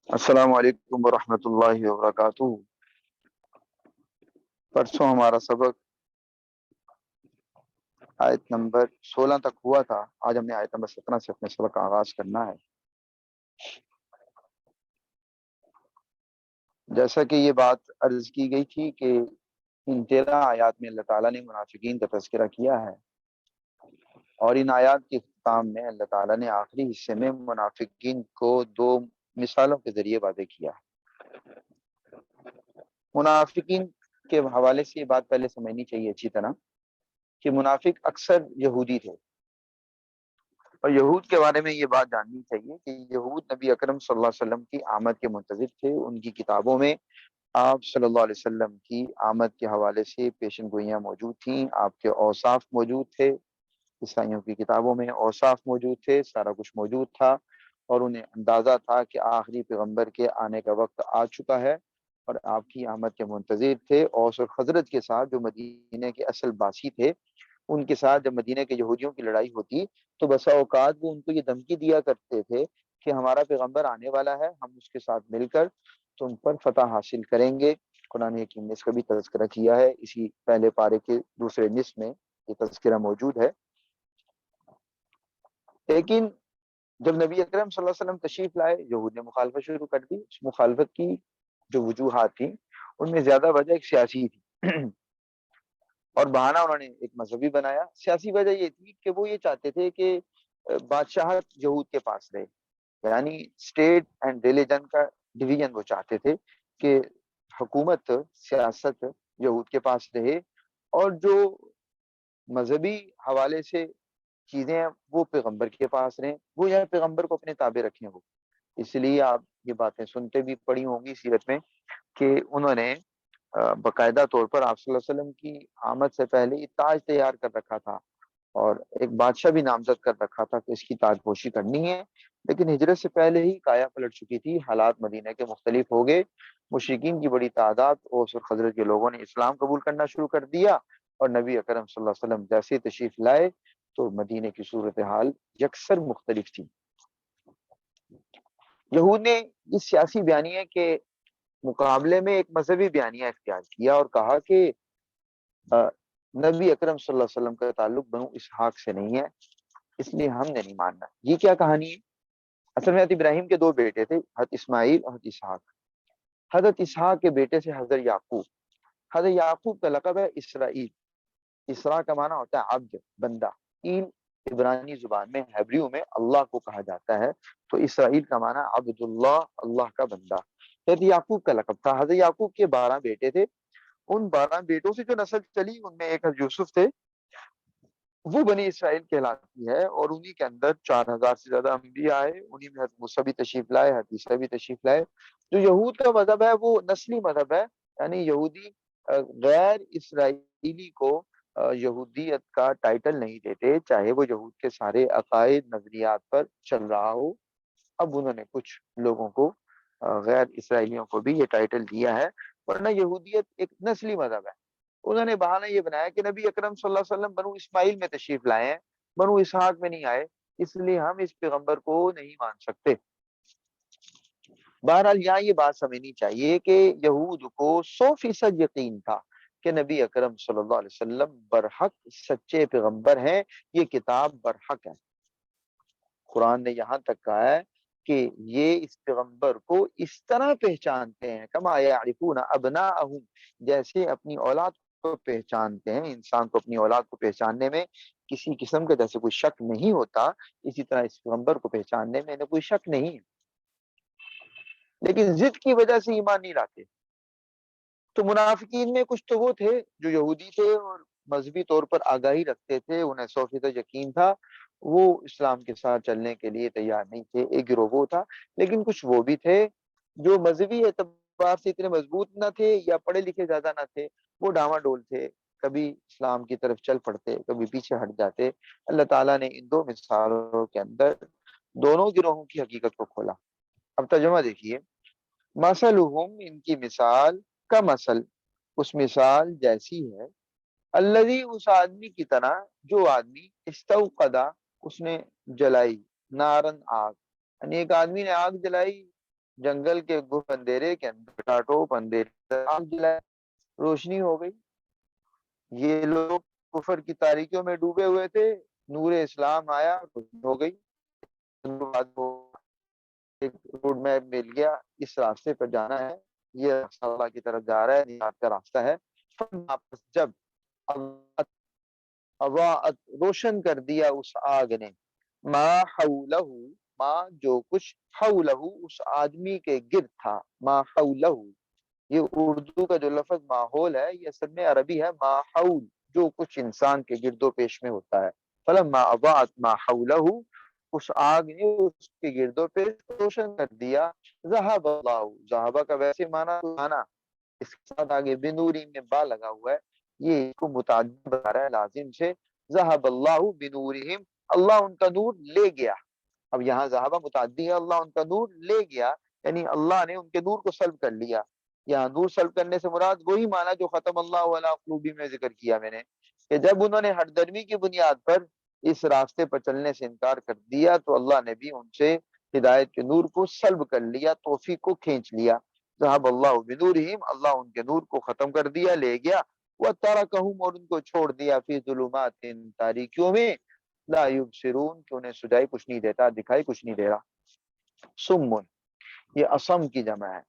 السلام علیکم ورحمۃ اللہ وبرکاتہ۔ پرسوں ہمارا سبق آیت نمبر 16 تک ہوا تھا۔ آج ہم نے آیت نمبر 17 سے اپنے سبق کا آغاز کرنا ہے۔ جیسا کہ یہ بات عرض کی گئی تھی کہ ان 13 آیات میں اللہ تعالیٰ نے منافقین کا تذکرہ کیا ہے، اور ان آیات کے اختتام میں اللہ تعالیٰ نے آخری حصے میں منافقین کو 2 مثالوں کے ذریعے واضح کیا ہے۔ منافقین کے حوالے سے یہ بات پہلے سمجھنی چاہیے اچھی طرح کہ منافق اکثر یہودی تھے، اور یہود کے بارے میں یہ بات جاننی چاہیے کہ یہود نبی اکرم صلی اللہ علیہ وسلم کی آمد کے منتظر تھے۔ ان کی کتابوں میں آپ صلی اللہ علیہ وسلم کی آمد کے حوالے سے پیشن گوئیاں موجود تھیں، آپ کے اوصاف موجود تھے، عیسائیوں کی کتابوں میں اوصاف موجود تھے، سارا کچھ موجود تھا، اور انہیں اندازہ تھا کہ آخری پیغمبر کے آنے کا وقت آ چکا ہے، اور آپ کی آمد کے منتظر تھے۔ اوس اور خزرج کے ساتھ جو مدینے کے اصل باسی تھے، ان کے ساتھ جب مدینہ کے یہودیوں کی لڑائی ہوتی تو بسا اوقات وہ ان کو یہ دھمکی دیا کرتے تھے کہ ہمارا پیغمبر آنے والا ہے، ہم اس کے ساتھ مل کر تم پر فتح حاصل کریں گے۔ قرآن حکیم نے اس کا بھی تذکرہ کیا ہے، اسی پہلے پارے کے دوسرے نصف میں یہ تذکرہ موجود ہے۔ لیکن جب نبی اکرم صلی اللہ علیہ وسلم تشریف لائے، یہود نے مخالفت شروع کر دی۔ اس مخالفت کی جو وجوہات تھیں ان میں زیادہ وجہ ایک سیاسی تھی اور بہانہ انہوں نے ایک مذہبی بنایا۔ سیاسی وجہ یہ تھی کہ وہ یہ چاہتے تھے کہ بادشاہت یہود کے پاس رہے، یعنی اسٹیٹ اینڈ ریلیجن کا ڈویژن وہ چاہتے تھے کہ حکومت سیاست یہود کے پاس رہے، اور جو مذہبی حوالے سے چیزیں ہیں وہ پیغمبر کے پاس رہیں، وہ یا پیغمبر کو اپنے تابع رکھیں وہ۔ اس لیے آپ یہ باتیں سنتے بھی پڑھی ہوں گی سیرت میں کہ انہوں نے باقاعدہ طور پر آپ صلی اللہ علیہ وسلم کی آمد سے پہلے یہ تاج تیار کر رکھا تھا، اور ایک بادشاہ بھی نامزد کر رکھا تھا کہ اس کی تاج پوشی کرنی ہے۔ لیکن ہجرت سے پہلے ہی کایا پلٹ چکی تھی، حالات مدینہ کے مختلف ہو گئے، مشرکین کی بڑی تعداد اوس اور خزرج کے لوگوں نے اسلام قبول کرنا شروع کر دیا، اور نبی اکرم صلی اللہ علیہ وسلم جیسے ہی تشریف لائے تو مدینہ کی صورتحال یکسر مختلف تھی۔ یہود نے اس سیاسی بیانیے کے مقابلے میں ایک مذہبی بیانیہ اختیار کیا اور کہا کہ نبی اکرم صلی اللہ علیہ وسلم کا تعلق بنو اسحاق سے نہیں ہے، اس لیے ہم نے نہیں ماننا۔ یہ کیا کہانی ہے؟ اصل میں حضرت ابراہیم کے 2 بیٹے تھے، حضرت اسماعیل اور حضرت اسحاق۔ حضرت اسحاق کے بیٹے سے حضرت یعقوب، حضرت یعقوب کا لقب ہے اسرائیل۔ اسرا کا معنی ہوتا ہے عبد، بندہ۔ ایل عبرانی زبان میں، ہیبریو میں اللہ کو کہا جاتا ہے، تو اسرائیل کا معنی عبد اللہ، اللہ کا بندہ۔ حضرت یعقوب کا لقب تھا۔ حضرت یعقوب کے 12 بیٹے تھے، ان 12 بیٹوں سے جو نسل چلی ان میں ایک حضرت یوسف تھے، وہ بنی اسرائیل کہلاتی ہے، اور انہی کے اندر 4000 سے زیادہ انبیاء آئے، انہی میں حضرت موسیٰ بھی تشریف لائے، حضرت عیسیٰ بھی تشریف لائے۔ جو یہود کا مذہب ہے وہ نسلی مذہب ہے، یعنی یہودی غیر اسرائیلی کو یہودیت کا ٹائٹل نہیں دیتے، چاہے وہ یہود کے سارے عقائد نظریات پر چل رہا ہو۔ اب انہوں نے کچھ لوگوں کو غیر اسرائیلیوں کو بھی یہ ٹائٹل دیا ہے، ورنہ یہودیت ایک نسلی مذہب ہے۔ انہوں نے بہانہ یہ بنایا کہ نبی اکرم صلی اللہ علیہ وسلم بنو اسماعیل میں تشریف لائے ہیں، بنو اسحاق میں نہیں آئے، اس لیے ہم اس پیغمبر کو نہیں مان سکتے۔ بہرحال یہاں یہ بات سمجھنی چاہیے کہ یہود کو 100% یقین تھا کہ نبی اکرم صلی اللہ علیہ وسلم برحق سچے پیغمبر ہیں، یہ کتاب برحق ہے۔ قرآن نے یہاں تک کہا ہے کہ یہ اس پیغمبر کو اس طرح پہچانتے ہیں، کما یعرفون ابناءہم، جیسے اپنی اولاد کو پہچانتے ہیں۔ انسان کو اپنی اولاد کو پہچاننے میں کسی قسم کا جیسے کوئی شک نہیں ہوتا، اسی طرح اس پیغمبر کو پہچاننے میں کوئی شک نہیں ہے، لیکن ضد کی وجہ سے ایمان نہیں لاتے۔ تو منافقین میں کچھ تو وہ تھے جو یہودی تھے اور مذہبی طور پر آگاہی رکھتے تھے، انہیں 100% یقین تھا، وہ اسلام کے ساتھ چلنے کے لیے تیار نہیں تھے، ایک گروہ وہ تھا۔ لیکن کچھ وہ بھی تھے جو مذہبی اعتبار سے اتنے مضبوط نہ تھے یا پڑھے لکھے زیادہ نہ تھے، وہ ڈاواں ڈول تھے، کبھی اسلام کی طرف چل پڑتے، کبھی پیچھے ہٹ جاتے۔ اللہ تعالیٰ نے ان 2 مثالوں کے اندر دونوں گروہوں کی حقیقت کو کھولا۔ اب ترجمہ دیکھیے، مثلہم، ان کی مثال، کا مثل، اس مثال جیسی ہے، الذی، اس آدمی کی طرح جو آدمی استوقدا، اس نے جلائی، نارن، آگ، یعنی ایک آدمی نے آگ جلائی جنگل کے گھر اندھیرے کے اندر ٹاٹوپ اندھیرے آگ جلائے، روشنی ہو گئی۔ یہ لوگ کفر کی تاریکیوں میں ڈوبے ہوئے تھے، نور اسلام آیا، روشنی ہو گئی۔ ایک روڈ میپ مل گیا، اس راستے پر جانا ہے، یہ راستہ اللہ کی طرف جا رہا ہے، نجات کا راستہ ہے۔ جب اضاءت روشن کر دیا اس آگ نے، ما حولہ، ما جو کچھ، حولہ اس آدمی کے گرد تھا، ما حولہ، یہ اردو کا جو لفظ ماحول ہے یہ اصل میں عربی ہے ماحول، جو کچھ انسان کے گرد و پیش میں ہوتا ہے۔ فلما اضاءت ما حولہ، اس آگ نے اس کے گرد و پیش روشن کر دیا۔ ذہب اللہ، ذہبہ کا ویسے معنی مانا، اس کے ساتھ آگے بنوری میں با لگا ہوا ہے، یہ اس کو متعدد بتا رہا ہے لازم سے۔ ذہب اللہ بنورہم، اللہ ان کا نور لے گیا۔ اب یہاں ذہبہ متعدی ہے، اللہ ان کا نور لے گیا، یعنی اللہ نے ان کے نور کو سلب کر لیا۔ یہاں نور سلب کرنے سے مراد وہی معنی جو ختم اللہ علی قلوبہم میں ذکر کیا میں نے، کہ جب انہوں نے ہٹ درمی کی بنیاد پر اس راستے پر چلنے سے انکار کر دیا تو اللہ نے بھی ان سے ہدایت کے نور کو سلب کر لیا، توفیق کو کھینچ لیا۔ ذہب اللہ بنورہم، اللہ ان کے نور کو ختم کر دیا، لے گیا۔ وَتَرَكَهُمْ، اور ان کو چھوڑ دیا، فی ظلمات، تاریکیوں میں، لا یبصرون، کہ انہیں سجائی کچھ نہیں دیتا، دکھائی کچھ نہیں دے رہا۔ سمن، یہ اسم کی جمع ہے،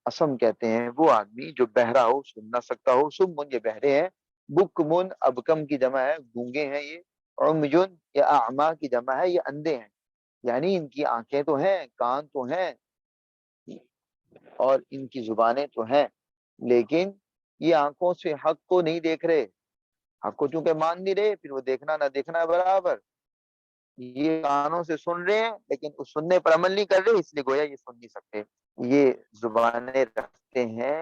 اسم کہتے ہیں وہ آدمی جو بہرا ہو، سن نہ سکتا ہو۔ سمن یہ بہرے ہیں، بکمن ابکم کی جمع ہے، گونگے ہیں یہ۔ عمجن یا اعما کی جمع ہے، یہ اندھے ہیں، یعنی ان کی آنکھیں تو ہیں، کان تو ہیں، اور ان کی زبانیں تو ہیں، لیکن یہ آنکھوں سے حق کو نہیں دیکھ رہے، حق کو چونکہ مان نہیں رہے، پھر وہ دیکھنا نہ دیکھنا برابر۔ یہ کانوں سے سن رہے ہیں لیکن اس سننے پر عمل نہیں کر رہے، اس لیے گویا یہ سن نہیں سکتے۔ یہ زبانیں رکھتے ہیں،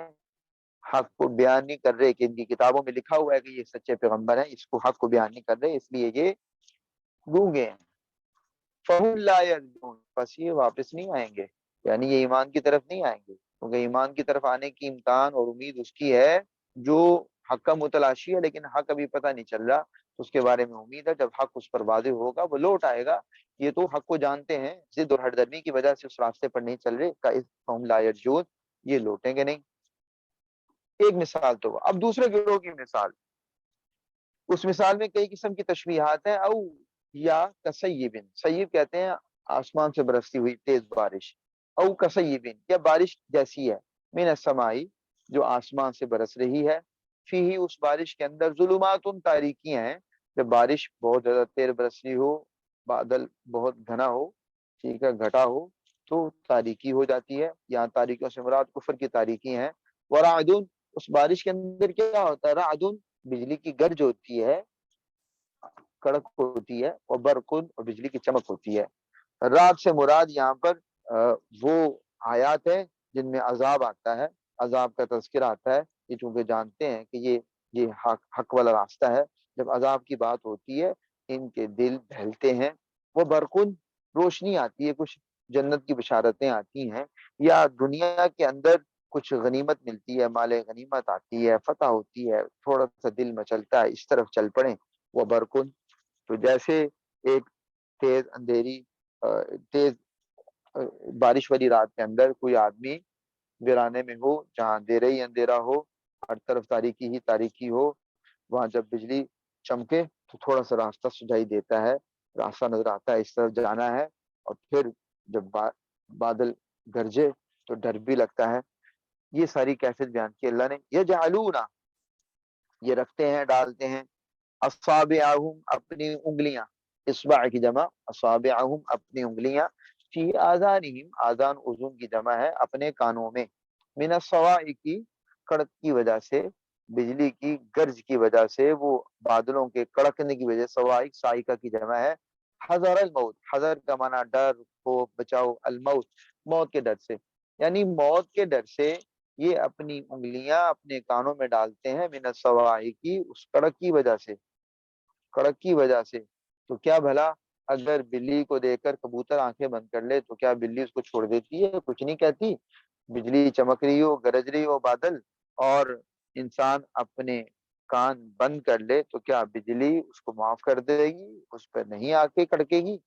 حق کو بیان نہیں کر رہے، کہ ان کی کتابوں میں لکھا ہوا ہے کہ یہ سچے پیغمبر ہیں، اس کو حق کو بیان نہیں کر رہے، اس لیے یہ گونگے ہیں۔ فَهُمْ لَا يَرْجُونَ، بس یہ واپس نہیں آئیں گے، یعنی یہ ایمان کی طرف نہیں آئیں گے، کیونکہ ایمان کی طرف آنے کی امکان اور امید اس کی ہے جو حق کا متلاشی ہے، لیکن حق ابھی پتہ نہیں چل رہا، اس کے بارے میں امید ہے جب حق اس پر واضح ہوگا وہ لوٹ آئے گا۔ یہ تو حق کو جانتے ہیں، ضد اور ہٹ درمی کی وجہ سے اس راستے پر نہیں چل رہے، فَهُمْ لَا يَرْجُونَ، یہ لوٹیں گے نہیں۔ ایک مثال تو اب دوسرے گروہ کی مثال، اس مثال میں کئی قسم کی تشبیہات ہیں۔ او یا کسیبن، سیب کہتے ہیں آسمان سے برستی ہوئی تیز بارش، او کسیبن یا بارش جیسی ہے، من السمائی جو آسمان سے برس رہی ہے، فی اس بارش کے اندر ظلمات تاریکیاں ہیں۔ جب بارش بہت زیادہ تیز برس رہی ہو، بادل بہت گھنا ہو، ٹھیک ہے، گھٹا ہو، تو تاریکی ہو جاتی ہے، یہاں تاریکیوں سے مراد کفر کی تاریکی ہیں۔ ورعدن، اس بارش کے اندر کیا ہوتا ہے، رعدن بجلی کی گرج ہوتی ہے، کڑک ہوتی ہے، اور برقن اور بجلی کی چمک ہوتی ہے۔ رات سے مراد یہاں پر وہ آیات ہے جن میں عذاب آتا ہے، عذاب کا تذکرہ آتا ہے، یہ چونکہ جانتے ہیں کہ یہ حق والا راستہ ہے، جب عذاب کی بات ہوتی ہے ان کے دل دہلتے ہیں۔ وہ برقن، روشنی آتی ہے، کچھ جنت کی بشارتیں آتی ہیں، یا دنیا کے اندر کچھ غنیمت ملتی ہے، مال غنیمت آتی ہے، فتح ہوتی ہے، تھوڑا سا دل مچلتا ہے، اس طرف چل پڑیں، وہ برقن۔ تو جیسے ایک تیز اندھیری تیز بارش والی رات کے اندر کوئی آدمی ویرانے میں ہو جہاں اندھیرا ہی اندھیرا ہو، ہر طرف تاریکی ہی تاریکی ہو، وہاں جب بجلی چمکے تو تھوڑا سا راستہ سجائی دیتا ہے، راستہ نظر آتا ہے، اس طرف جانا ہے، اور پھر جب بادل گرجے تو ڈر بھی لگتا ہے۔ یہ ساری کیفیت بیان کی اللہ نے۔ یجعلون، یہ رکھتے ہیں، ڈالتے ہیں، اصابعہم اپنی انگلیاں، اصبع کی جمع اصابعہم اپنی انگلیاں، فی آذانہم، آذان اذن کی جمع ہے، اپنے کانوں میں، من الصواعق، کڑک کی وجہ سے، بجلی کی گرج کی وجہ سے، وہ بادلوں کے کڑکنے کی وجہ سے، صواعق صاعقہ کی جمع ہے۔ حذر الموت، حذر کا معنی ڈر، خوف، بچاؤ، الموت موت کے ڈر سے، یعنی موت کے ڈر سے یہ اپنی انگلیاں اپنے کانوں میں ڈالتے ہیں، من الصواعق، اس کڑک کی وجہ سے، کڑک کی وجہ سے۔ تو کیا بھلا اگر بلی کو دیکھ کر کبوتر آنکھیں بند کر لے تو کیا بلی اس کو چھوڑ دیتی ہے؟ کچھ نہیں کہتی۔ بجلی چمک رہی ہو، گرج رہی ہو بادل، اور انسان اپنے کان بند کر لے تو کیا بجلی اس کو معاف کر دے گی؟ اس پر نہیں آ کے کڑکے گی؟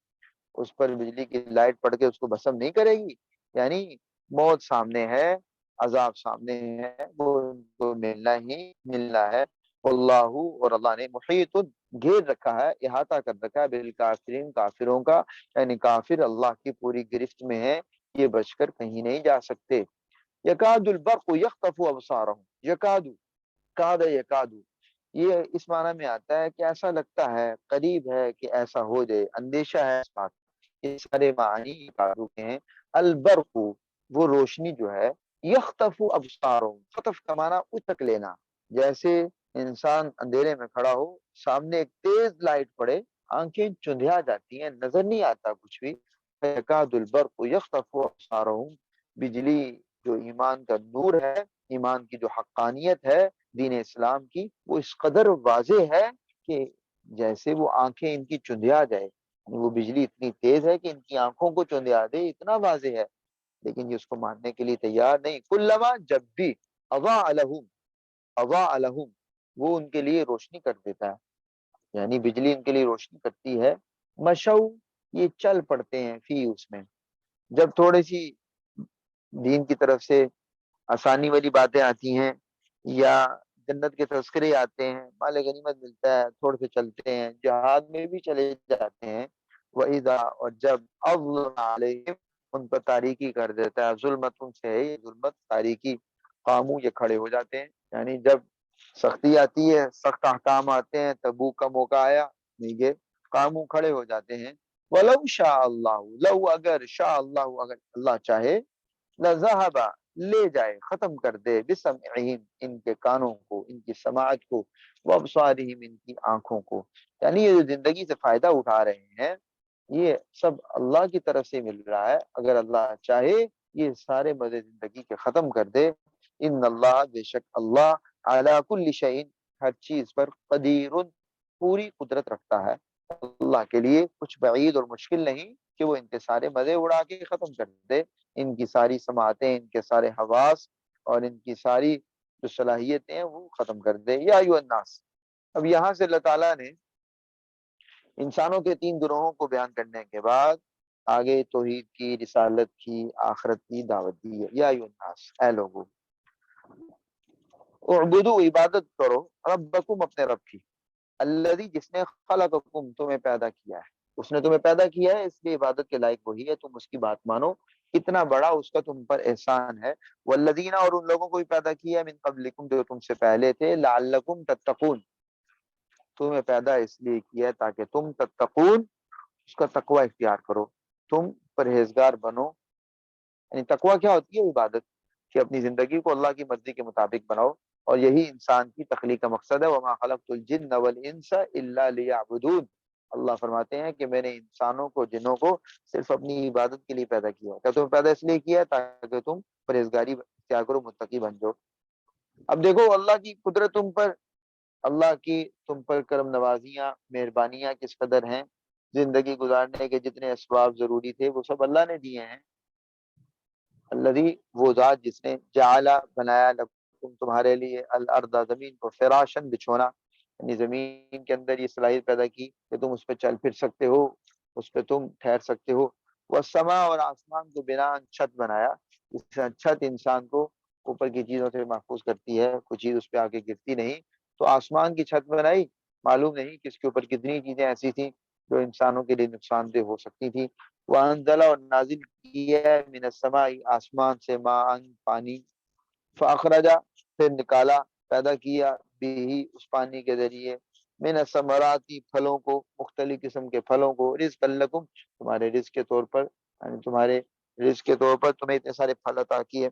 اس پر بجلی کی لائٹ پڑ کے اس کو بھسم نہیں کرے گی؟ یعنی موت سامنے ہے، عذاب سامنے ہے، وہ ان کو ملنا ہی ملنا ہے۔ اللہ، اور اللہ نے محیط گھیر رکھا ہے، احاطہ کر رکھا ہے بالکافرین، کافروں کا، یعنی کافر اللہ کی پوری گرفت میں ہے، یہ بچ کر کہیں نہیں جا سکتے۔ یکاد البرق یخطف ابصارہم، یکاد، کاد یکاد، یہ اس معنی میں آتا ہے کہ ایسا لگتا ہے، قریب ہے کہ ایسا ہو جائے، اندیشہ ہے اس بات، یہ سارے معنی یکادو کے ہیں۔ البرق، وہ روشنی جو ہے، یخطف ابصارہم، خطف کا معنی اتک لینا، جیسے انسان اندھیرے میں کھڑا ہو، سامنے ایک تیز لائٹ پڑے، آنکھیں چندھیا جاتی ہیں، نظر نہیں آتا کچھ بھی۔ یکاد البرق یخطف ابصارہم، بجلی جو ایمان کا نور ہے، ایمان کی جو حقانیت ہے دین اسلام کی، وہ اس قدر واضح ہے کہ جیسے وہ آنکھیں ان کی چندھیا جائے، یعنی وہ بجلی اتنی تیز ہے کہ ان کی آنکھوں کو چندھیا دے، اتنا واضح ہے، لیکن یہ اس کو ماننے کے لیے تیار نہیں۔ کلما، جب بھی، اضاء لہم، اضاء لہم، وہ ان کے لیے روشنی کر دیتا ہے، یعنی بجلی ان کے لیے روشنی کرتی ہے، مشو، یہ چل پڑتے ہیں، فی، اس میں، جب تھوڑی سی دین کی طرف سے آسانی والی باتیں آتی ہیں یا جنت کے تذکرے آتے ہیں، مال غنیمت ملتا ہے، تھوڑے سے چلتے ہیں، جہاد میں بھی چلے جاتے ہیں، وَإِذَا، اور جب، اظلم علیہم، ان پر تاریکی کر دیتا ہے، ظلمت ان سے ہے، یہ ظلمت تاریکی، قامو، یہ کھڑے ہو جاتے ہیں، یعنی جب سختی آتی ہے، سخت احکام آتے ہیں، تبوک کا موقع آیا، نہیں گئے، قامو، کھڑے ہو جاتے ہیں۔ وَلَوْ شَاءَ اللَّهُ، لو، اگر، شاء اللہ، اگر اللہ چاہے، لذہب، لے جائے، ختم کر دے، بسمعہم، ان کے کانوں کو، ان کی سماعت کو، وابصارہم، ان کی آنکھوں کو، یعنی یہ جو زندگی سے فائدہ اٹھا رہے ہیں، یہ سب اللہ کی طرف سے مل رہا ہے، اگر اللہ چاہے یہ سارے مزے زندگی کے ختم کر دے۔ ان اللہ، بے شک اللہ، علی کل شیء، ہر چیز پر، قدیر، پوری قدرت رکھتا ہے، اللہ کے لیے کچھ بعید اور مشکل نہیں کہ وہ ان کے سارے مزے اڑا کے ختم کر دے، ان کی ساری سماعتیں، ان کے سارے حواس اور ان کی ساری جو صلاحیتیں ہیں وہ ختم کر دے۔ یا ایھا الناس، اب یہاں سے اللہ تعالیٰ نے انسانوں کے تین گروہوں کو بیان کرنے کے بعد آگے توحید کی، رسالت کی، آخرت کی دعوت دی ہے۔ یا ایھا الناس، اے لوگو، اعبدو، عبادت کرو، ربکم، اپنے رب کی، الذی، جس نے، خلقکم، تمہیں پیدا کیا ہے، اس نے تمہیں پیدا کیا ہے، اس لیے عبادت کے لائق وہی ہے، تم اس کی بات مانو، اتنا بڑا اس کا تم پر احسان ہے۔ والذین، اور ان لوگوں کو بھی پیدا کیا ہے، من قبلکم، جو تم سے پہلے تھے، لعلکم تتقون، تمہیں پیدا اس لیے کیا ہے تاکہ تم تتقون، اس کا تقوی اختیار کرو، تم پرہیزگار بنو، یعنی تقوی کیا ہوتی ہے؟ عبادت، کہ اپنی زندگی کو اللہ کی مرضی کے مطابق بناؤ، اور یہی انسان کی تخلیق کا مقصد ہے۔ وما خلقت الجن والانس الا لیعبدون، اللہ فرماتے ہیں کہ میں نے انسانوں کو، جنوں کو صرف اپنی عبادت کے لیے پیدا کیا ہے۔ کیا تمہیں پیدا اس لیے کیا ہے تاکہ تم پرہیزگاری اختیار کرو، متقی بن جاؤ۔ اب دیکھو اللہ کی قدرت تم پر، اللہ کی تم پر کرم نوازیاں، مہربانیاں کس قدر ہیں، زندگی گزارنے کے جتنے اسباب ضروری تھے وہ سب اللہ نے دیے ہیں۔ الذی، وہ ذات جس نے، جعل، بنایا، لکم، تمہارے لیے، الارض، زمین کو، فراشن، بچھونا، یعنی زمین کے اندر یہ صلاحیت پیدا کی کہ تم اس پہ چل پھر سکتے ہو، اس پہ تم ٹھہر سکتے ہو۔ والسماء، اور آسمان کو، بناء، چھت بنایا، اس چھت انسان کو اوپر کی چیزوں سے محفوظ کرتی ہے، کوئی چیز اس پہ آ کے گرتی نہیں، تو آسمان کی چھت بنائی، معلوم نہیں کس کے اوپر کتنی چیزیں ایسی تھیں جو انسانوں کے لیے نقصان دہ ہو سکتی تھی۔ وانزل، اور نازل کیا ہے، من السماء، آسمان سے، ماء، پانی، فاخرجا، پھر نکالا، پیدا کیا، بھی، اس پانی کے ذریعے، من الثمرات، پھلوں کو، مختلف قسم کے پھلوں کو، رزقا لکم، تمہارے رزق کے طور پر، یعنی تمہارے رزق کے طور پر تمہیں اتنے سارے پھل عطا کیے۔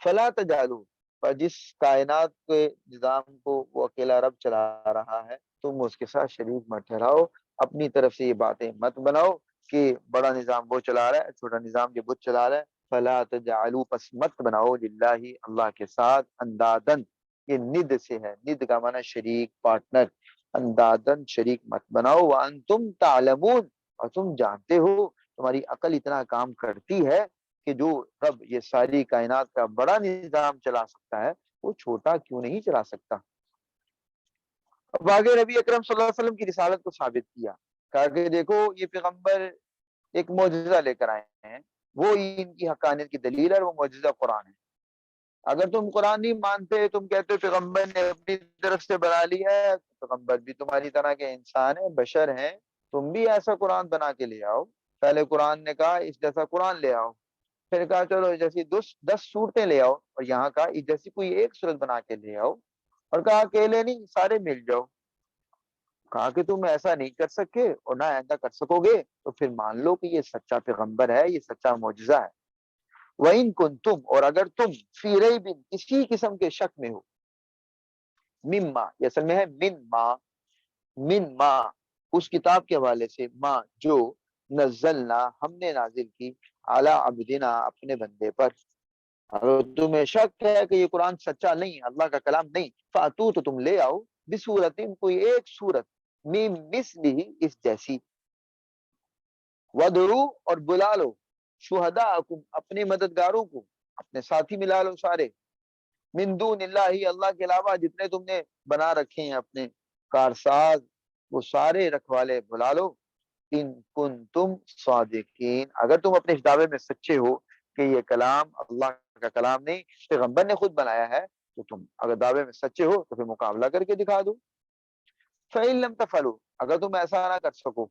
فلا تجعلوا، پر جس کائنات کے نظام کو وہ اکیلا رب چلا رہا ہے، تم اس کے ساتھ شریک مت ٹھہراؤ، اپنی طرف سے یہ باتیں مت بناؤ کہ بڑا نظام وہ چلا رہا ہے، چھوٹا نظام یہ بت چلا رہا ہے۔ فلا تجعلوا، پس مت بناؤ، للہ، اللہ کے ساتھ، اندادن، یہ ند سے ہے، ند کا معنی شریک، پارٹنر، اندادن، شریک مت بناؤ، وانتم تعلمون، اور تم جانتے ہو، تمہاری عقل اتنا کام کرتی ہے کہ جو رب یہ ساری کائنات کا بڑا نظام چلا سکتا ہے وہ چھوٹا کیوں نہیں چلا سکتا۔ اب آگے نبی اکرم صلی اللہ علیہ وسلم کی رسالت کو ثابت کیا، کہا کہ دیکھو یہ پیغمبر ایک معجزہ لے کر آئے ہیں، وہ ان کی حقانیت کی دلیل ہے، وہ معجزہ قرآن ہے۔ اگر تم قرآن نہیں مانتے، تم کہتے ہو پیغمبر نے اپنی طرف سے بنا لیا ہے، تو پیغمبر بھی تمہاری طرح کے انسان ہیں، بشر ہیں، تم بھی ایسا قرآن بنا کے لے آؤ۔ پہلے قرآن نے کہا اس جیسا قرآن لے آؤ، پھر کہا چلو جیسی 10 صورتیں لے آؤ، اور یہاں کہا اس جیسی کوئی ایک صورت بنا کے لے آؤ، اور کہا اکیلے نہیں سارے مل جاؤ۔ کہا کہ تم ایسا نہیں کر سکے اور نہ ایسا کر سکو گے تو پھر مان لو کہ یہ سچا پیغمبر ہے، یہ سچا معجزہ ہے۔ وَإِن كُنتُمْ، اور اگر تم فی ریب، کسی قسم کے شک میں ہو، مما، یہ اصل میں ہے من ما، اس کتاب کے حوالے سے، ما جو نزلنا، ہم نے نازل کی، اعلی عبدنا، اپنے بندے پر۔ اگر تمہیں شک ہے کہ یہ قرآن سچا نہیں، اللہ کا کلام نہیں، فاتو، تو تم لے آؤ، بصورت، کوئی ایک صورت، من مثلہ، اس جیسی، ودعو، اور بلا لو، شہداءکم، اپنے مددگاروں کو، اپنے ساتھی ملا لو سارے، من دون اللہ، اللہ کے علاوہ جتنے تم نے بنا رکھے ہیں اپنے کارساز، وہ سارے رکھوالے بلا لو، ان کنتم صادقین، اگر تم اپنے اس دعوے میں سچے ہو کہ یہ کلام اللہ کا کلام نہیں، پیغمبر نے خود بنایا ہے، تو تم اگر دعوے میں سچے ہو تو پھر مقابلہ کر کے دکھا دو۔ فَإِن لَمْ تَفْعَلُوا، اگر تم ایسا نہ کر سکو،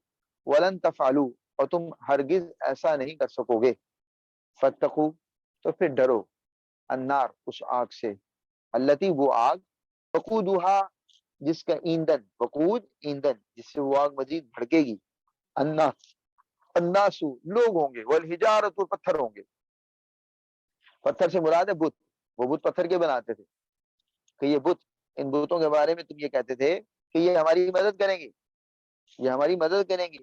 وَلَن تَفْعَلُوا، اور تم ہرگز ایسا نہیں کر سکو گے، فَاتَّقُوا، تو پھر ڈرو، النار، اس آگ سے، التی، وہ آگ، وقودها، جس کا ایندھن، وقود ایندھن، جس سے وہ آگ مزید بھڑکے گی، الناس، لوگ ہوں گے، والحجارت، پتھر ہوں گے۔ پتھر سے مراد ہے بت، وہ بت پتھر کے بناتے تھے، کہ یہ بت، ان بتوں کے بارے میں تم یہ کہتے تھے کہ یہ ہماری مدد کریں گے، یہ ہماری مدد کریں گے،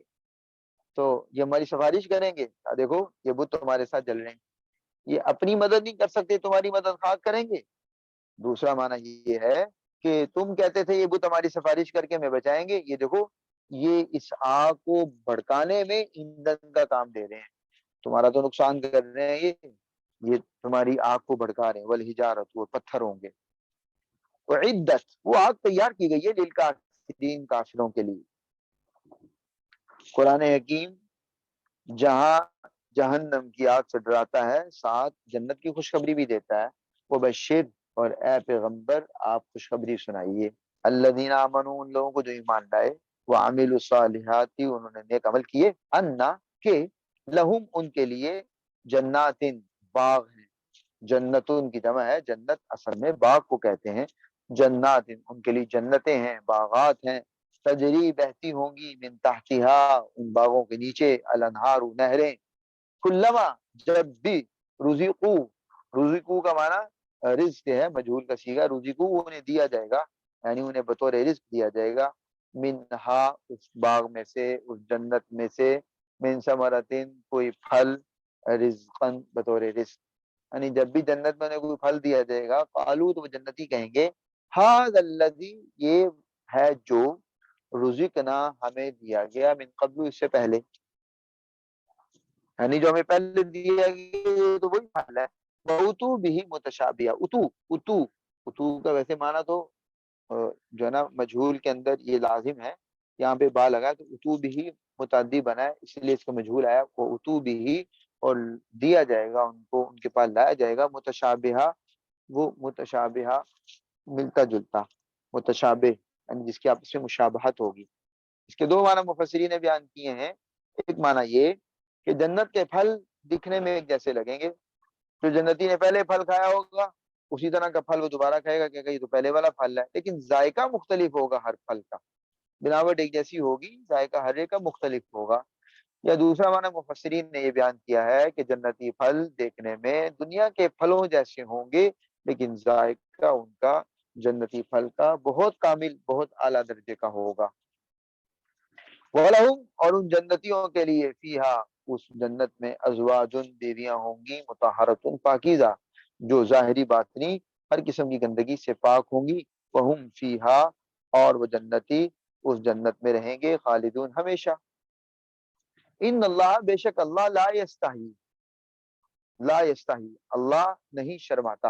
تو یہ ہماری سفارش کریں گے، دیکھو یہ بت تمہارے ساتھ جل رہے ہیں، یہ اپنی مدد نہیں کر سکتے، تمہاری مدد خاک کریں گے۔ دوسرا معنی یہ ہے کہ تم کہتے تھے یہ بت ہماری سفارش کر کے ہمیں بچائیں گے، یہ دیکھو یہ اس آگ کو بھڑکانے میں ایندھن کا کام دے رہے ہیں، تمہارا تو نقصان کر رہے ہیں، یہ تمہاری آگ کو بھڑکا رہے ہیں، والحجارت، وہ پتھر ہوں گے، وعدت، وہ آگ تیار کی گئی ہے، للکافرین، کافروں کے لیے۔ قرآن حکیم جہاں جہنم کی آگ سے ڈراتا ہے، ساتھ جنت کی خوشخبری بھی دیتا ہے، وہ بشیر، اور اے پیغمبر آپ خوشخبری سنائیے، الذین آمنوا، ان لوگوں کو جو ایمان لائے، وعملوا الصالحات، انہوں نے نیک عمل کیے، انا، کہ لہم، ان کے لیے، جنات، باغ ہیں، جنتون کی جمع ہے، جنت اصل میں باغ کو کہتے ہیں، جنات، ان کے لیے جنتیں ہیں، باغات ہیں، تجری، بہتی ہوں گی، من تحتہا، ان باغوں کے نیچے، الانہار، نہریں، کلما، جب بھی، رزقو، رزقو کا معنی رزق ہے، مجہول کا صیغہ، رزقو، انہیں دیا جائے گا، یعنی انہیں بطور رزق دیا جائے گا، منہا، اس باغ میں سے، اس جنت میں سے، من ثمرتن، کوئی پھل، رزقن، بطور رزق، یعنی جب بھی جنت میں انہیں کوئی پھل دیا جائے گا، قالو، تو وہ جنتی کہیں گے، ھذا الذی، یہ ہے جو، رزقنا، ہمیں دیا گیا، من قبل، اس سے پہلے، یعنی جو ہمیں پہلے دیا گیا تو وہی پھل ہے، وَأُتُوا بِهِ متشابہہ، اتو کا ویسے معنی تو جو ہے نا مجہول کے اندر یہ لازم ہے، یہاں پہ با لگا ہے، تو اتو بھی متعدی بنا ہے، اس لیے اس کا مجہول آیا، وہ اتو بھی، اور دیا جائے گا ان کو، ان کے پاس لایا جائے گا، متشابہہ، وہ متشابہہ، ملتا جلتا، متشابہ، یعنی جس کی آپس میں مشابہت ہوگی۔ اس کے دو معنی مفسرین نے بیان کیے ہیں، ایک معنی یہ کہ جنت کے پھل دکھنے میں ایک جیسے لگیں گے، جو جنتی نے پہلے پھل کھایا ہوگا اسی طرح کا پھل وہ دوبارہ کھائے گا، کہ یہ تو پہلے والا پھل ہے، لیکن ذائقہ مختلف ہوگا ہر پھل کا، بناوٹ ایک جیسی ہوگی، ذائقہ ہر ایک کا مختلف ہوگا۔ یا دوسرا معنی مفسرین نے یہ بیان کیا ہے کہ جنتی پھل دیکھنے میں دنیا کے پھلوں جیسے ہوں گے، لیکن ذائقہ ان کا جنتی پھل کا بہت کامل، بہت اعلیٰ درجے کا ہوگا۔ وَلَهُمْ، اور ان جنتیوں کے لیے، فیہا، اس جنت میں، ازواجن، بیویاں ہوں گی، مطہرۃ، پاکیزہ، جو ظاہری باطنی ہر قسم کی گندگی سے پاک ہوں گی، وہم فیہا، اور وہ جنتی اس جنت میں رہیں گے، خالدون، ہمیشہ۔ ان اللہ، بے شک اللہ، لا یستحی، اللہ نہیں شرماتا،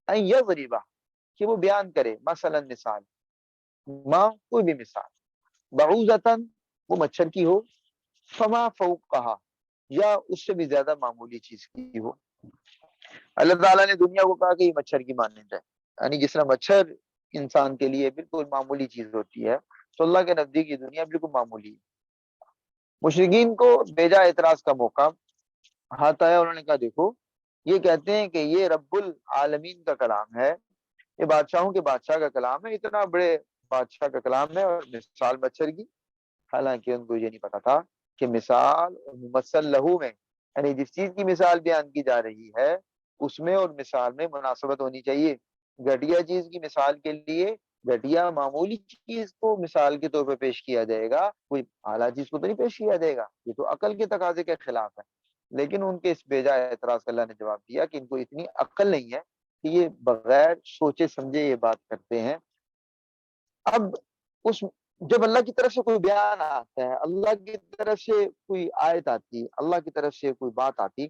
ان یضربہ، کہ وہ بیان کرے، مثلا مثال، ما، کوئی بھی مثال، بعوضتاً، وہ مچھر کی ہو، فما فوقہا، یا اس سے بھی زیادہ معمولی چیز کی ہو۔ اللہ تعالیٰ نے دنیا کو کہا کہ یہ مچھر کی مانند ہے، یعنی جس طرح مچھر انسان کے لیے بالکل معمولی چیز ہوتی ہے، تو اللہ کے نزدیک یہ دنیا بالکل معمولی ہے۔ مشرکین کو بیجا اعتراض کا موقع ہاتھ آیا، انہوں نے کہا دیکھو یہ کہتے ہیں کہ یہ رب العالمین کا کلام ہے، یہ بادشاہوں کے بادشاہ کا کلام ہے، اتنا بڑے بادشاہ کا کلام ہے، اور مثال مچھر کی۔ حالانکہ ان کو یہ نہیں پتا تھا کہ مثال اور ممثل لہو میں، یعنی جس چیز کی مثال بیان کی جا رہی ہے اس میں اور مثال میں مناسبت ہونی چاہیے۔ گھٹیا چیز کی مثال کے لیے گھٹیا معمولی چیز کو مثال کے طور پہ پیش کیا جائے گا، کوئی اعلیٰ چیز کو تو نہیں پیش کیا جائے گا، یہ تو عقل کے تقاضے کے خلاف ہے۔ لیکن ان کے اس بیجا اعتراض کا اللہ نے جواب دیا کہ ان کو اتنی عقل نہیں ہے کہ یہ بغیر سوچے سمجھے یہ بات کرتے ہیں۔ اب اس جب اللہ کی طرف سے کوئی بیان آتا ہے، اللہ کی طرف سے کوئی آیت آتی، اللہ کی طرف سے کوئی بات آتی،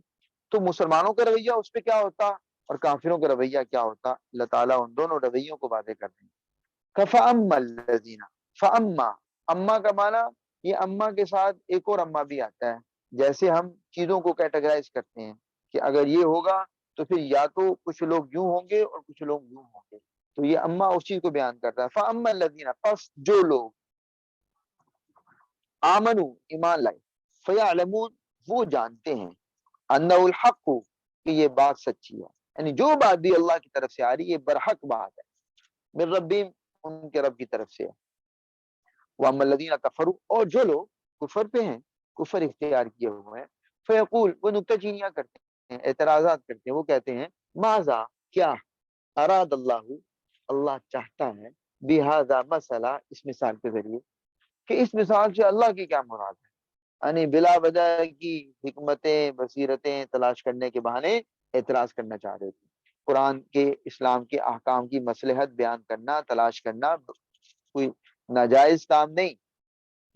تو مسلمانوں کا رویہ اس پہ کیا ہوتا اور کافروں کا رویہ کیا ہوتا؟ اللہ تعالیٰ ان دونوں رویوں کو واضح کر دیں گے۔ فَأَمَّا الَّذِينَ فَأَمَّا، اما کا معنی یہ اما کے ساتھ ایک اور اما بھی آتا ہے، جیسے ہم چیزوں کو کیٹیگرائز کرتے ہیں کہ اگر یہ ہوگا تو پھر یا تو کچھ لوگ یوں ہوں گے اور کچھ لوگ یوں ہوں گے، تو یہ اما اس چیز کو بیان کرتا ہے۔ فَأَمَّا الَّذِينَ، پس جو لوگ آمنو، ایمان لائے، فَيَعْلَمُونَ، وہ جانتے ہیں، انہ الحق، کہ یہ بات سچی ہے، یعنی جو بات بھی اللہ کی طرف سے آ رہی ہے یہ برحق بات ہے، من ربیم، ان کے رب کی طرف سے ہے۔ وَأَمَّا الَّذِينَ كَفَرُوا، اور جو لوگ کفر پہ ہیں، کفر اختیار کیے ہوئے ہیں، فیقول، وہ نکتہ چینیاں کرتے ہیں، اعتراضات کرتے ہیں، وہ کہتے ہیں ماذا، کیا، اراد اللہ، اللہ چاہتا ہے، بہذا مسئلہ، اس مثال کے ذریعے، کہ اس مثال سے اللہ کی کیا مراد ہے، یعنی بلا وجہ کی حکمتیں بصیرتیں تلاش کرنے کے بہانے اعتراض کرنا چاہ رہے تھے۔ قرآن کے اسلام کے احکام کی مصلحت بیان کرنا تلاش کرنا کوئی ناجائز کام نہیں،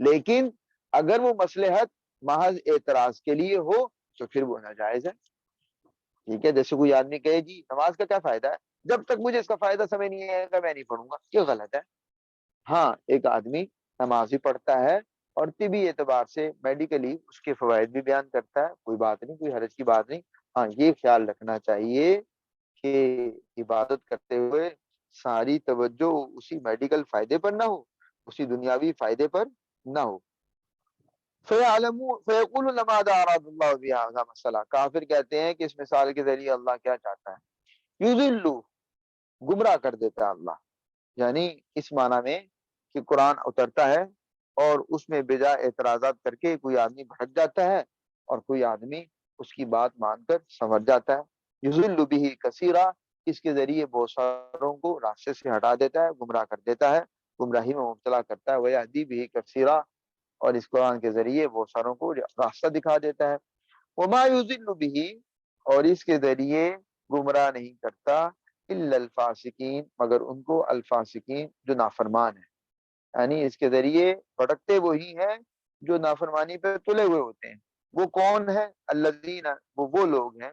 لیکن اگر وہ مصلحت محض اعتراض کے لیے ہو تو پھر وہ ناجائز ہے۔ ٹھیک ہے، جیسے کوئی آدمی کہے جی نماز کا کیا فائدہ ہے، جب تک مجھے اس کا فائدہ سمجھ نہیں آئے گا میں نہیں پڑھوں گا، یہ غلط ہے۔ ہاں، ایک آدمی نماز بھی پڑھتا ہے اور طبی اعتبار سے میڈیکلی اس کے فوائد بھی بیان کرتا ہے، کوئی بات نہیں، کوئی حرج کی بات نہیں۔ ہاں، یہ خیال رکھنا چاہیے کہ عبادت کرتے ہوئے ساری توجہ اسی میڈیکل فائدے پر نہ ہو، اسی دنیاوی فائدے پر نہ ہو۔ فیقول ماذا اراد اللہ بہذا مسئلہ، کافر کہتے ہیں کہ اس مثال کے ذریعے اللہ کیا چاہتا ہے، یضل، گمراہ کر دیتا ہے اللہ، یعنی اس معنی میں کہ قرآن اترتا ہے اور اس میں بجا اعتراضات کر کے کوئی آدمی بھٹک جاتا ہے اور کوئی آدمی اس کی بات مان کر سمجھ جاتا ہے۔ یضل بہ کثیرا، اس کے ذریعے بہت ساروں کو راستے سے ہٹا دیتا ہے، گمراہ کر دیتا ہے، گمراہی میں مبتلا کرتا ہے، ویہدی بہ کثیرا، اور اس قرآن کے ذریعے بہت ساروں کو راستہ دکھا دیتا ہے۔ وما یضل بہ، اور اس کے ذریعے گمراہ نہیں کرتا، الا الفاسقین، مگر ان کو الفاسقین جو نافرمان ہیں، یعنی اس کے ذریعے بھٹکتے وہی ہیں جو نافرمانی پہ تلے ہوئے ہوتے ہیں۔ وہ کون ہے؟ الذین، وہ لوگ ہیں،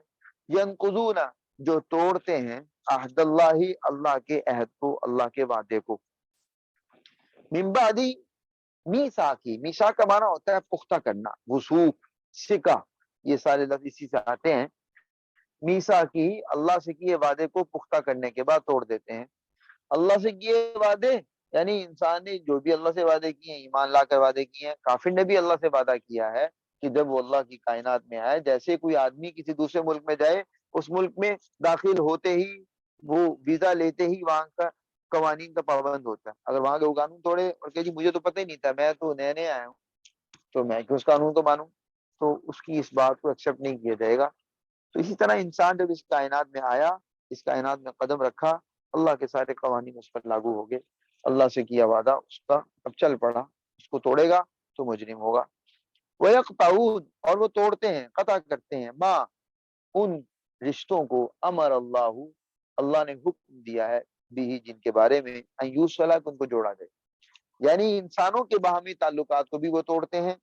ینقضون، جو توڑتے ہیں، عہد اللہ، اللہ کے عہد کو، اللہ کے وعدے کو، من بعد میثاقی، میثاق کا معنی ہوتا ہے پختہ کرنا، وثوق، سکہ، یہ سارے لفظ اسی سے آتے ہیں۔ میثاقی، اللہ سے کیے وعدے کو پختہ کرنے کے بعد توڑ دیتے ہیں۔ اللہ سے کیے وعدے یعنی انسان نے جو بھی اللہ سے وعدے کیے ہیں، ایمان لا کر وعدے کیے ہیں، کافر نے بھی اللہ سے وعدہ کیا ہے کہ جب وہ اللہ کی کائنات میں آئے، جیسے کوئی آدمی کسی دوسرے ملک میں جائے، اس ملک میں داخل ہوتے ہی وہ ویزا لیتے ہی وہاں کا قوانین کا پابند ہوتا ہے۔ اگر وہاں کے وہ قانون توڑے اور کہ جی مجھے تو پتہ ہی نہیں تھا، میں تو نئے نئے آیا ہوں تو میں کیوں اس قانون کو مانوں، تو اس کی اس بات کو ایکسیپٹ نہیں کیا جائے گا۔ تو اسی طرح انسان جب اس کائنات میں آیا، اس کائنات میں قدم رکھا، اللہ کے سارے قوانین اس پر لاگو ہو گئے، اللہ سے کیا وعدہ اس کا اب چل پڑا، اس کو توڑے گا تو مجرم ہوگا۔ وَيَقْطَعُونَ، اور وہ توڑتے ہیں، قطع کرتے ہیں، ما، ان رشتوں کو، امر اللہ، اللہ نے حکم دیا ہے، بھی جن کے بارے میں ان یوصل، ان کو جوڑا جائے، یعنی انسانوں کے باہمی تعلقات کو بھی وہ توڑتے ہیں،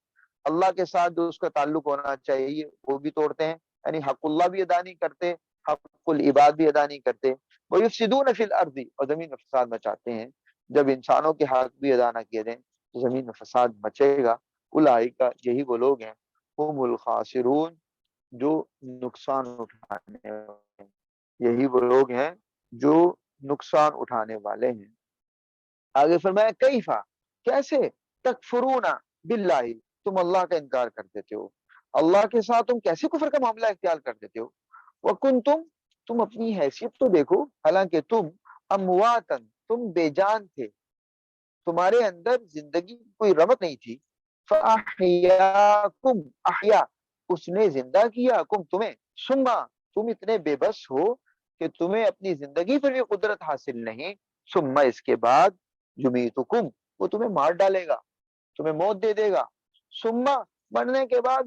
اللہ کے ساتھ جو اس کا تعلق ہونا چاہیے وہ بھی توڑتے ہیں، یعنی حق اللہ بھی ادا نہیں کرتے، حق العباد بھی ادا نہیں کرتے۔ وَيُفْسِدُونَ فِي الْأَرْضِ، اور زمین میں فساد مچاتے ہیں۔ جب انسانوں کے حق بھی ادا نہ کیے جائیں تو زمین میں فساد مچے گا۔ اولئک، یہی وہ لوگ ہیں، هم الخاسرون، جو نقصان اٹھانے والے ہیں، یہی وہ لوگ ہیں جو نقصان اٹھانے والے ہیں۔ آگے فرمایا کیفا، کیسے، تکفرون باللہ، تم اللہ کا انکار کر دیتے ہو، اللہ کے ساتھ تم کیسے کفر کا معاملہ اختیار کر دیتے ہو، وکنتم، تم اپنی حیثیت تو دیکھو، حالانکہ تم امواتن، تم بے جان تھے، تمہارے اندر زندگی کی کوئی رمق نہیں تھی، فاحیاکم، احیا، اس نے زندہ کیا، کم تمہیں، ثم، تم اتنے بے بس ہو کہ تمہیں اپنی زندگی پر بھی قدرت حاصل نہیں، ثم، اس کے بعد، یمیتکم، وہ تمہیں مار ڈالے گا، تمہیں موت دے دے گا، ثم، مرنے کے بعد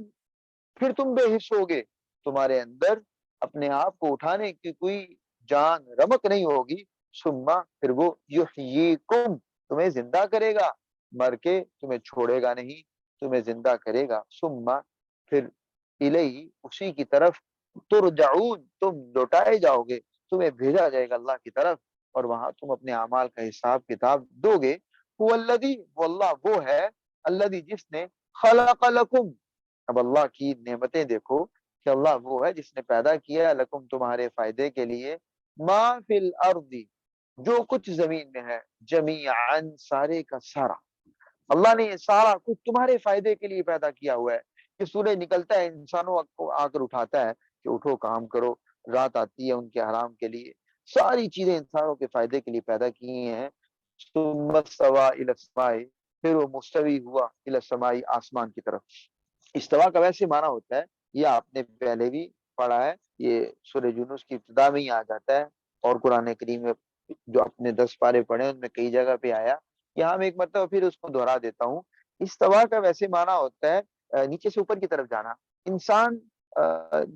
پھر تم بے حس ہوگے، تمہارے اندر اپنے آپ کو اٹھانے کی کوئی جان رمق نہیں ہوگی، ثم، پھر وہ یحییکم، تمہیں زندہ کرے گا، مر کے تمہیں چھوڑے گا نہیں، تمہیں زندہ کرے گا، ثم، پھر الیہ، اسی کی طرف، ترجعون، تم لوٹائے جاؤ گے، تمہیں بھیجا جائے گا اللہ کی طرف، اور وہاں تم اپنے اعمال کا حساب کتاب دو گے۔ هو الذی، وہ اللہ وہ ہے، الذی، جس نے، خلق لکم، اب اللہ کی نعمتیں دیکھو کہ اللہ وہ ہے جس نے پیدا کیا لکم، تمہارے فائدے کے لیے، ما فی الارض، جو کچھ زمین میں ہے، جمیعاً، سارے کا سارا، اللہ نے یہ سارا کچھ تمہارے فائدے کے لیے پیدا کیا ہوا ہے، کہ سورج نکلتا ہے انسانوں کو آ کر اٹھاتا ہے کہ اٹھو کام کرو، رات آتی ہے ان کے حرام کے لیے، ساری چیزیں انسانوں کے فائدے کے لیے پیدا کی ہیں۔ ثم استوى الى السماء، پھر وہ مستوی ہوا الى السماء، آسمان کی طرف۔ استوا کا ویسے معنی ہوتا ہے، یہ آپ نے پہلے بھی پڑھا ہے، یہ سورہ یونس کی ابتدا میں ہی آ جاتا ہے، اور قرآن کریم میں جو آپ نے 10 پارے پڑھے ان میں کئی جگہ پہ آیا، یہاں میں ایک مرتبہ پھر اس کو دہرا دیتا ہوں۔ استوا کا ویسے معنی ہوتا ہے نیچے سے اوپر کی طرف جانا۔ انسان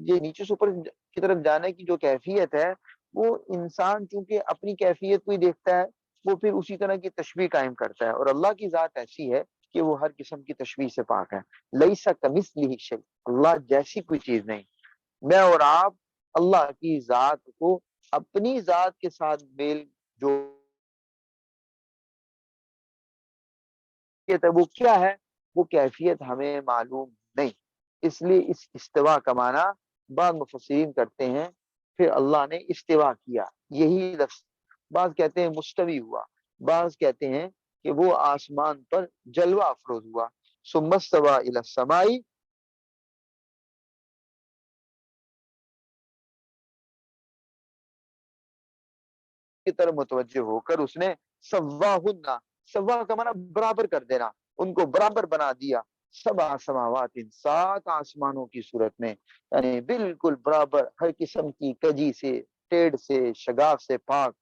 یہ نیچے سے اوپر کی طرف جانے کی جو کیفیت ہے، وہ انسان چونکہ اپنی کیفیت کو ہی دیکھتا ہے، وہ پھر اسی طرح کی تشبیہ قائم کرتا ہے، اور اللہ کی ذات ایسی ہے کہ وہ ہر قسم کی تشبیہ سے پاک ہے۔ لیسا کمثلہ شیء، اللہ جیسی کوئی چیز نہیں۔ میں اور آپ اللہ کی ذات کو اپنی ذات کے ساتھ میل جو وہ کیا ہے، وہ کیفیت ہمیں معلوم نہیں، اس لیے اس استوا کا معنی بعض مفسرین کرتے ہیں پھر اللہ نے استوا کیا، یہی لفظ، بعض کہتے ہیں مستوی ہوا، بعض کہتے ہیں کہ وہ آسمان پر جلوہ افروز ہوا۔ ثم استوى الى السماء، کی طرف متوجہ ہو کر اس نے سواہن، سوا کا معنی برابر کر دینا، ان کو برابر بنا دیا، سبع سماوات، 7 آسمانوں کی صورت میں، یعنی بالکل برابر، ہر قسم کی کجی سے، ٹیڑھ سے، شگاف سے پاک،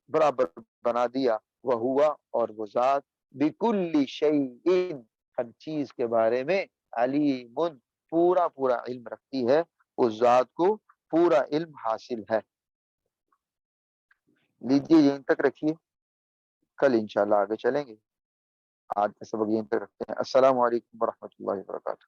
برابر بنا دیا۔ وہ ہوا، اور وہ ذات، بکل شیء، ہر چیز کے بارے میں، علیم، پورا پورا علم رکھتی ہے، اس ذات کو پورا علم حاصل ہے۔ لیجیے یہیں تک رکھیے، کل انشاءاللہ آگے چلیں گے، آج کا سبق یہیں تک رکھتے ہیں۔ السلام علیکم ورحمۃ اللہ وبرکاتہ۔